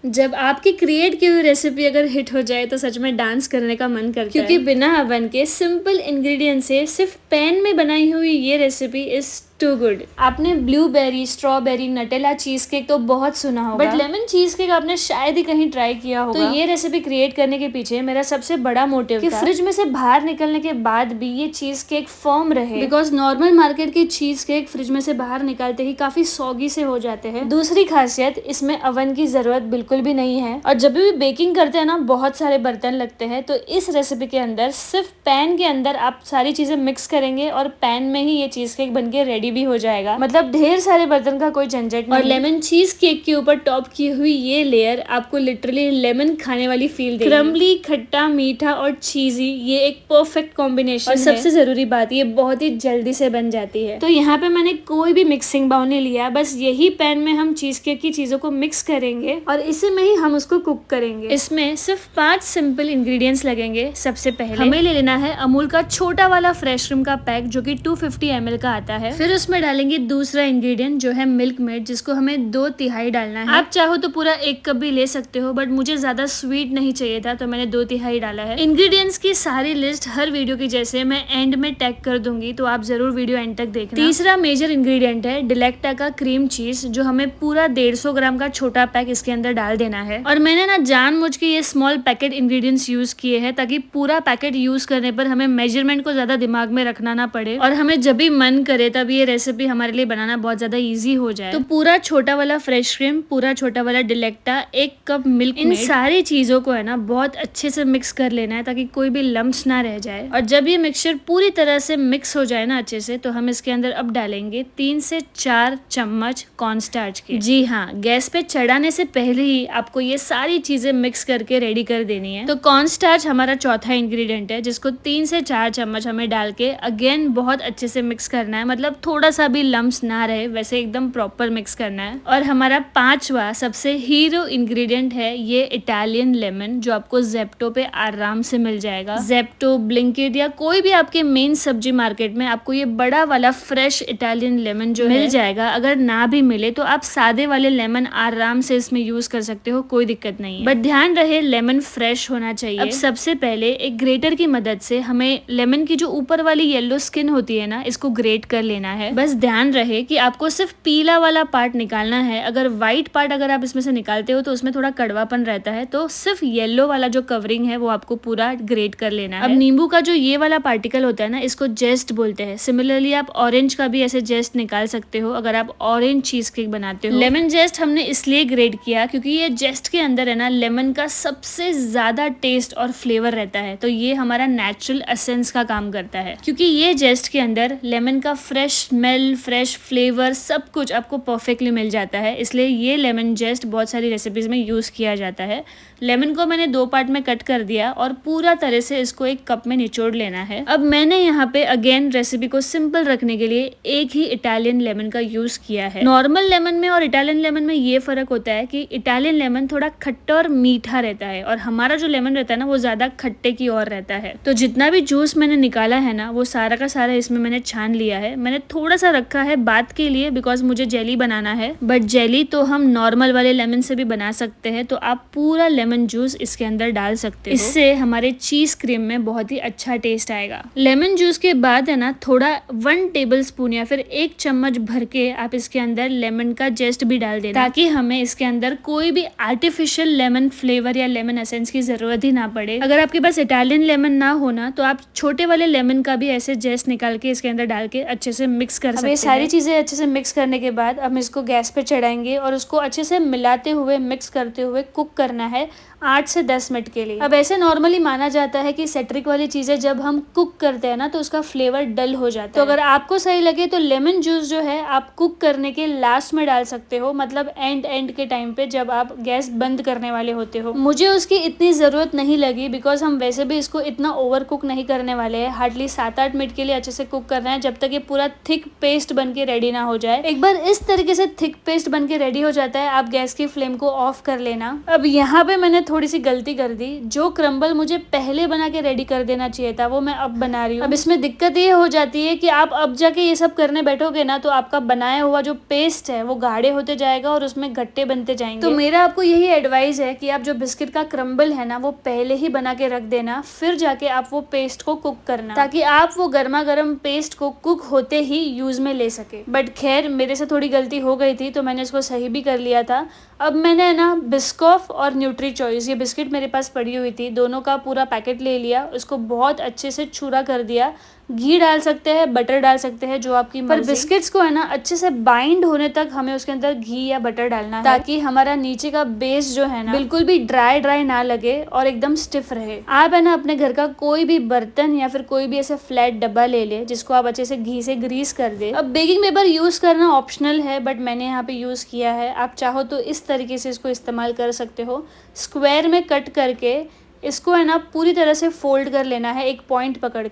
जब आपकी क्रिएट की हुई रेसिपी अगर हिट हो जाए तो सच में डांस करने का मन करता है, क्योंकि बिना अवन के सिंपल इंग्रेडिएंट से सिर्फ पैन में बनाई हुई ये रेसिपी इज टू गुड। आपने blueberry, strawberry, Nutella cheesecake तो बहुत सुना होगा, बट लेमन चीज केक आपने शायद ही कहीं ट्राई किया होगा। तो ये रेसिपी क्रिएट करने के पीछे मेरा सबसे बड़ा मोटिव कि फ्रिज में से बाहर निकलने के बाद भी ये चीज केक फर्म रहे, बिकॉज नॉर्मल मार्केट की चीज केक फ्रिज में से बाहर निकालते ही काफी सॉगी से हो जाते हैं। दूसरी खासियत, इसमें अवन की जरूरत बिल्कुल भी नहीं है, और जब भी बेकिंग करते हैं ना बहुत सारे बर्तन लगते हैं, तो इस रेसिपी के अंदर सिर्फ पैन के अंदर आप सारी चीजें मिक्स करेंगे और पैन में ही ये चीज केक बनके रेडी भी हो जाएगा। मतलब ढेर सारे बर्तन का कोई झंझट नहीं। और लेमन चीज केक के ऊपर टॉप की हुई ये लेयर आपको लिटरली लेमन खाने वाली फील देगी। क्रम्बली, खट्टा, मीठा और चीजी, ये एक परफेक्ट कॉम्बिनेशन है। और सबसे जरूरी बात, ये बहुत ही जल्दी से बन जाती है। तो यहाँ पे मैंने कोई भी मिक्सिंग बाउल नहीं लिया, बस यही पैन में हम चीज केक की चीजों को मिक्स करेंगे और इसी में ही हम उसको कुक करेंगे। इसमें सिर्फ 5 सिंपल इंग्रेडिएंट्स लगेंगे। सबसे पहले हमें ले लेना है अमूल का छोटा वाला फ्रेश क्रीम का पैक, जो कि 250 ml का आता है। फिर उसमें डालेंगे दूसरा इंग्रेडिएंट जो है मिल्क मेड, जिसको हमें 2/3 डालना है। आप चाहो तो पूरा 1 कप भी ले सकते हो, बट मुझे ज्यादा स्वीट नहीं चाहिए था तो मैंने 2/3 डाला है। इंग्रेडिएंट्स की सारी लिस्ट हर वीडियो की जैसे मैं एंड में टैग कर दूंगी, तो आप जरूर वीडियो एंड तक देखना। तीसरा मेजर इंग्रेडिएंट है डिलेक्टा का क्रीम चीज, जो हमें पूरा 150 ग्राम का छोटा पैक इसके अंदर डाल देना है। और मैंने ना जानबूझ के ये स्मॉल पैकेट इंग्रेडिएंट्स यूज किए हैं, ताकि पूरा पैकेट यूज करने पर हमें मेजरमेंट को ज्यादा दिमाग में रखना ना पड़े और हमें जब भी मन करे तब ये रेसिपी हमारे लिए बनाना बहुत ज्यादा इजी हो जाए। तो पूरा छोटा वाला फ्रेश क्रीम, पूरा छोटा वाला डिलेक्टा, 1 कप मिल्क, इन सारी चीजों को है ना बहुत अच्छे से मिक्स कर लेना है, ताकि कोई भी लम्प्स ना रह जाए। और जब ये मिक्सचर पूरी तरह से मिक्स हो जाए ना अच्छे से, तो हम इसके अंदर अब डालेंगे 3 से 4 चम्मच कॉर्नस्टार्च के। जी हाँ, गैस पे चढ़ाने से पहले ही आपको ये सारी चीजें मिक्स करके रेडी कर देनी है। तो कॉर्नस्टार्च हमारा चौथा इंग्रेडिएंट है, जिसको 3 से 4 चम्मच हमें डाल के अगेन बहुत अच्छे से मिक्स करना है। मतलब थोड़ा सा भी लम्प्स ना रहे, वैसे एकदम प्रॉपर मिक्स करना है। और हमारा 5वां सबसे हीरो इंग्रेडिएंट है ये इटालियन लेमन, जो आपको जेप्टो पे आराम से मिल जाएगा। जेप्टो, ब्लिंकिट या कोई भी आपके मेन सब्जी मार्केट में आपको ये बड़ा वाला फ्रेश इटालियन लेमन जो मिल जाएगा। अगर ना भी मिले तो आप सादे वाले लेमन आराम से इसमें यूज कर सकते हो, कोई दिक्कत नहीं है, बट ध्यान रहे लेमन फ्रेश होना चाहिए। अब सबसे पहले एक ग्रेटर की मदद से हमें लेमन की जो ऊपर वाली येलो स्किन होती है ना, इसको ग्रेट कर लेना है। बस ध्यान रहे कि आपको सिर्फ पीला वाला पार्ट निकालना है। अगर व्हाइट पार्ट अगर आप इसमें से निकालते हो तो उसमें थोड़ा कड़वापन रहता है, तो सिर्फ येलो वाला जो कवरिंग है वो आपको पूरा ग्रेट कर लेना है। अब नींबू का जो ये वाला पार्टिकल होता है ना, इसको जेस्ट बोलते हैं। सिमिलरली आप ऑरेंज का भी ऐसे जेस्ट निकाल सकते हो अगर आप ऑरेंज चीज केक बनाते हो। लेमन जेस्ट हमने इसलिए ग्रेट किया क्योंकि ये जेस्ट के अंदर है ना लेमन का सबसे ज्यादा टेस्ट और फ्लेवर रहता है, तो ये हमारा नेचुरल एसेंस का काम करता है। क्योंकि ये जेस्ट के अंदर लेमन का फ्रेश स्मेल, फ्रेश फ्लेवर, सब कुछ आपको परफेक्टली मिल जाता है, इसलिए ये लेमन जेस्ट बहुत सारी रेसिपीज में यूज किया जाता है। लेमन को मैंने 2 पार्ट में कट कर दिया और पूरा तरह से इसको एक कप में निचोड़ लेना है। अब मैंने यहाँ पे अगेन रेसिपी को सिंपल रखने के लिए एक ही इटालियन लेमन का यूज किया है। नॉर्मल लेमन में और इटालियन लेमन में ये फर्क होता है कि इटालियन लेमन थोड़ा खट्टा और मीठा रहता है, और हमारा जो लेमन रहता है ना वो ज्यादा खट्टे की ओर रहता है। तो जितना भी जूस मैंने निकाला है ना, वो सारा का सारा इसमें मैंने छान लिया है। मैंने थोड़ा सा रखा है बाद के लिए, बिकॉज मुझे जेली बनाना है, बट जेली तो हम नॉर्मल वाले लेमन से भी बना सकते हैं। तो आप पूरा लेमन जूस इसके अंदर डाल सकते हो, इससे हमारे चीज क्रीम में बहुत ही अच्छा टेस्ट आएगा। लेमन जूस के बाद है ना थोड़ा 1 टेबल स्पून या फिर 1 चम्मच भर के आप इसके अंदर लेमन का जेस्ट भी डाल देना, ताकि हमें इसके अंदर कोई भी आर्टिफिशियल लेमन फ्लेवर या लेमन एसेंस की जरूरत ही ना पड़े। अगर आपके पास इटालियन लेमन ना होना तो आप छोटे वाले लेमन का भी ऐसे जेस्ट निकाल के इसके अंदर डाल के अच्छे से मिक्स कर सकते हैं। सारी चीजें अच्छे से मिक्स करने के बाद हम इसको गैस पे चढ़ाएंगे और उसको अच्छे से मिलाते हुए, मिक्स करते हुए कुक करना है 8 से 10 मिनट के लिए। अब ऐसे नॉर्मली माना जाता है कि सेट्रिक वाली चीजें जब हम कुक करते हैं ना तो उसका फ्लेवर डल हो जाता है। तो अगर आपको सही लगे तो लेमन जूस जो है आप कुक करने के लास्ट में डाल सकते हो, मतलब एंड के टाइम पे जब आप गैस बंद करने वाले होते हो। मुझे उसकी इतनी जरूरत नहीं लगी, बिकॉज हम वैसे भी इसको इतना ओवर कुक नहीं करने वाले हैं। हार्डली 7-8 मिनट के लिए अच्छे से कुक करना है, जब तक ये पूरा थिक थिक पेस्ट बन के रेडी ना हो जाए। एक बार इस तरीके से थिक पेस्ट बन के रेडी हो जाता है, आप गैस की फ्लेम को ऑफ कर लेना। अब यहाँ पे मैंने थोड़ी सी गलती कर दी, जो क्रम्बल मुझे पहले बना के रेडी कर देना चाहिए था वो मैं अब बना रही हूँ। अब इसमें दिक्कत ये हो जाती है कि आप अब जाके ये सब करने बैठोगे ना तो आपका बनाया हुआ जो पेस्ट है वो गाढ़े होते जाएगा और उसमें गट्टे बनते जाएंगे। तो मेरा आपको यही एडवाइस है कि आप जो बिस्किट का क्रम्बल है ना वो पहले ही बना के रख देना, फिर जाके आप वो पेस्ट को कुक करना, ताकि आप वो गर्मा गर्म पेस्ट को कुक होते ही यूज में ले सके। बट खैर मेरे से थोड़ी गलती हो गई थी तो मैंने इसको सही भी कर लिया था। अब मैंने ना बिस्कॉफ और न्यूट्री चॉइस ये बिस्किट मेरे पास पड़ी हुई थी, दोनों का पूरा पैकेट ले लिया, उसको बहुत अच्छे से छूरा कर दिया। घी डाल सकते हैं, बटर डाल सकते हैं, जो आपकी मर्जी। पर बिस्किट्स को है ना अच्छे से बाइंड होने तक हमें उसके अंदर घी या बटर डालना है, ताकि हमारा नीचे का बेस जो है ना बिल्कुल भी ड्राई ना लगे और एकदम स्टिफ रहे। आप है ना अपने घर का कोई भी बर्तन या फिर कोई भी ऐसे फ्लैट डब्बा ले ले जिसको आप अच्छे से घी से ग्रीस कर दे। अब बेकिंग पेपर यूज करना ऑप्शनल है, बट मैंने यहाँ पे यूज किया है। आप चाहो तो इस तरीके से इसको इस्तेमाल कर सकते हो। स्क्वायर में कट करके इसको है ना पूरी तरह से फोल्ड कर लेना है, एक पॉइंट पकड़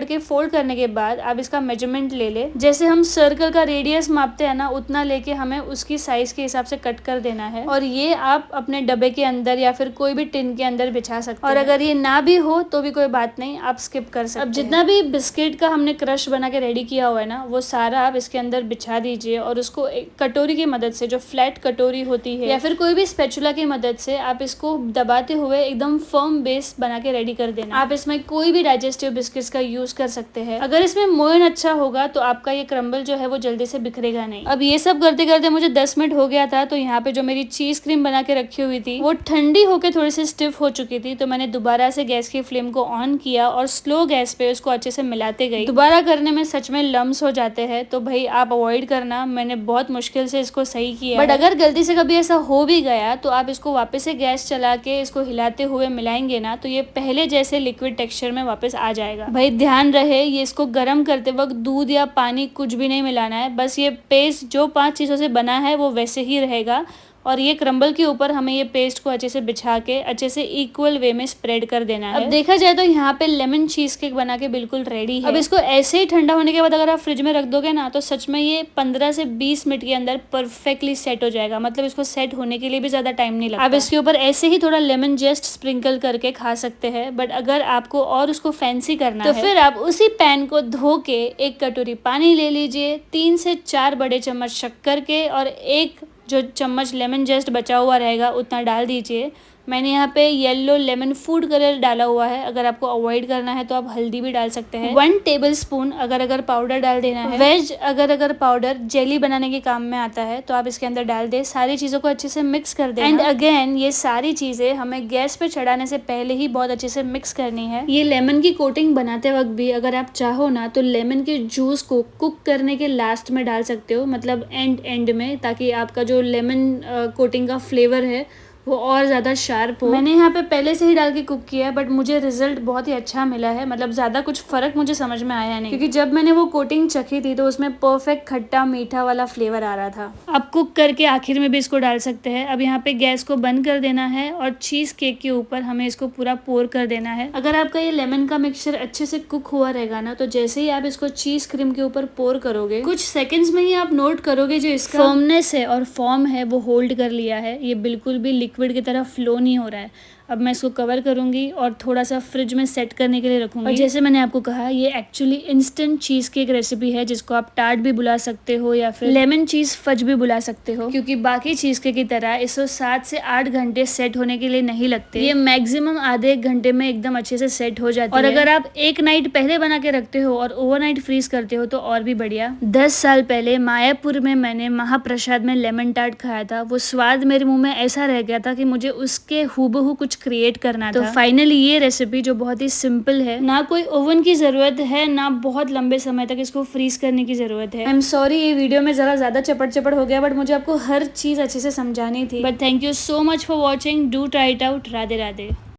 के फोल्ड करने के बाद आप इसका मेजरमेंट ले ले। जैसे हम सर्कल का रेडियस मापते हैं ना उतना लेके हमें उसकी साइज के हिसाब से कट कर देना है, और ये आप अपने डब्बे के अंदर या फिर कोई भी टिन के अंदर बिछा सकते हैं। और अगर ये ना भी हो तो भी कोई बात नहीं, आप स्किप कर सकते हैं। अब जितना भी बिस्किट का हमने क्रश बना के रेडी किया हुआ है ना वो सारा आप इसके अंदर बिछा दीजिए, और उसको एक कटोरी की मदद से, जो फ्लैट कटोरी होती है या फिर कोई भी स्पैचुला की मदद से आप इसको दबाते हुए एकदम फर्म बेस बना के रेडी कर देना। आप इसमें कोई भी डाइजेस्टिव बिस्किट्स का यूज कर सकते हैं। अगर इसमें मोयन अच्छा होगा तो आपका ये क्रम्बल जो है वो जल्दी से बिखरेगा नहीं। अब ये सब करते करते मुझे 10 मिनट हो गया था, तो यहाँ पे जो मेरी चीज क्रीम बना के रखी हुई थी वो ठंडी होकर थोड़ी सी स्टिफ हो चुकी थी, तो मैंने दोबारा से गैस की फ्लेम को ऑन किया और स्लो गैस पे उसको अच्छे से मिलाते गई। दोबारा करने में सच में लम्स हो जाते हैं, तो भाई आप अवॉइड करना। मैंने बहुत मुश्किल से इसको सही किया, बट अगर गलती से कभी ऐसा हो भी गया तो आप इसको वापस से गैस चला के इसको हिलाते हुए मिलाएंगे ना तो ये पहले जैसे लिक्विड टेक्सचर में वापस आ जाएगा। भाई ध्यान रहे, ये इसको गर्म करते वक्त दूध या पानी कुछ भी नहीं मिलाना है, बस ये पेस्ट जो 5 चीजों से बना है वो वैसे ही रहेगा, और ये क्रम्बल के ऊपर हमें ये पेस्ट को अच्छे से बिछा के अच्छे से इक्वल वे में स्प्रेड कर देना है। अब देखा जाए तो यहाँ पे लेमन चीज केक बना के बिल्कुल रेडी है। अब इसको ऐसे ही ठंडा होने के बाद अगर आप फ्रिज में रख दोगे ना तो सच में ये 15 से 20 मिनट के अंदर परफेक्टली सेट हो जाएगा। मतलब इसको सेट होने के लिए भी ज्यादा टाइम नहीं लगता। आप इसके ऊपर ऐसे ही थोड़ा लेमन जस्ट स्प्रिंकल करके खा सकते हैं, बट अगर आपको और उसको फैंसी करना है तो फिर आप उसी पैन को धो के एक कटोरी पानी ले लीजिए, 3 से 4 बड़े चम्मच शक्कर के और एक जो चम्मच लेमन जस्ट बचा हुआ रहेगा उतना डाल दीजिए। मैंने यहाँ पे येलो लेमन फूड कलर डाला हुआ है, अगर आपको अवॉइड करना है तो आप हल्दी भी डाल सकते हैं। 1 टेबलस्पून अगर पाउडर डाल देना है। वेज अगर पाउडर जेली बनाने के काम में आता है तो आप इसके अंदर डाल दे। सारी चीजों को अच्छे से मिक्स कर देना। एंड अगेन ये सारी चीजें हमें गैस पे चढ़ाने से पहले ही बहुत अच्छे से मिक्स करनी है। ये लेमन की कोटिंग बनाते वक्त भी अगर आप चाहो ना तो लेमन के जूस को कुक करने के लास्ट में डाल सकते हो, मतलब एंड में, ताकि आपका जो लेमन कोटिंग का फ्लेवर है वो और ज़्यादा शार्प हो। मैंने यहाँ पे पहले से ही डाल के कुक किया है, बट मुझे रिजल्ट बहुत ही अच्छा मिला है। मतलब ज़्यादा कुछ फ़र्क मुझे समझ में आया नहीं, क्योंकि जब मैंने वो कोटिंग चखी थी तो उसमें परफेक्ट खट्टा मीठा वाला फ्लेवर आ रहा था। अब कुक करके आखिर में भी इसको डाल सकते हैं। अब यहाँ पे गैस को बंद कर देना है और चीज़ केक के ऊपर हमें इसको पूरा पोर कर देना है। अगर आपका ये लेमन का मिक्सचर अच्छे से कुक हुआ रहेगा ना तो जैसे ही आप इसको चीज़ क्रीम के ऊपर पोर करोगे कुछ सेकेंड्स में ही आप नोट करोगे जो इसका फर्मनेस है और फॉर्म है वो होल्ड कर लिया है। ये बिल्कुल भी लिक्विड की तरह फ्लो नहीं हो रहा है। अब मैं इसको कवर करूंगी और थोड़ा सा फ्रिज में सेट करने के लिए रखूंगी। और जैसे मैंने आपको कहा ये actually instant cheese cake recipe है, जिसको आप टार्ट भी बुला सकते हो या फिर लेमन चीज फज भी बुला सकते हो, क्योंकि बाकी चीज केक की तरह इसको 7 से 8 घंटे सेट होने के लिए नहीं लगते। ये मैक्सिमम आधे 1 घंटे में एकदम अच्छे से सेट हो जाती है। और अगर आप एक नाइट पहले बना के रखते हो और ओवरनाइट फ्रीज करते हो तो और भी बढ़िया। 10 साल पहले मायापुर में मैंने महाप्रसाद में लेमन टार्ट खाया था। वो स्वाद मेरे मुंह में ऐसा रह गया था कि मुझे उसके हूबहू कुछ क्रिएट करना था। तो फाइनली ये रेसिपी जो बहुत ही सिंपल है, ना कोई ओवन की जरूरत है ना बहुत लंबे समय तक इसको फ्रीज करने की जरूरत है। आई एम सॉरी ये वीडियो में जरा ज्यादा चपट हो गया, बट मुझे आपको हर चीज अच्छे से समझानी थी। But thank you so much for watching. Do try it out. Radhe Radhe.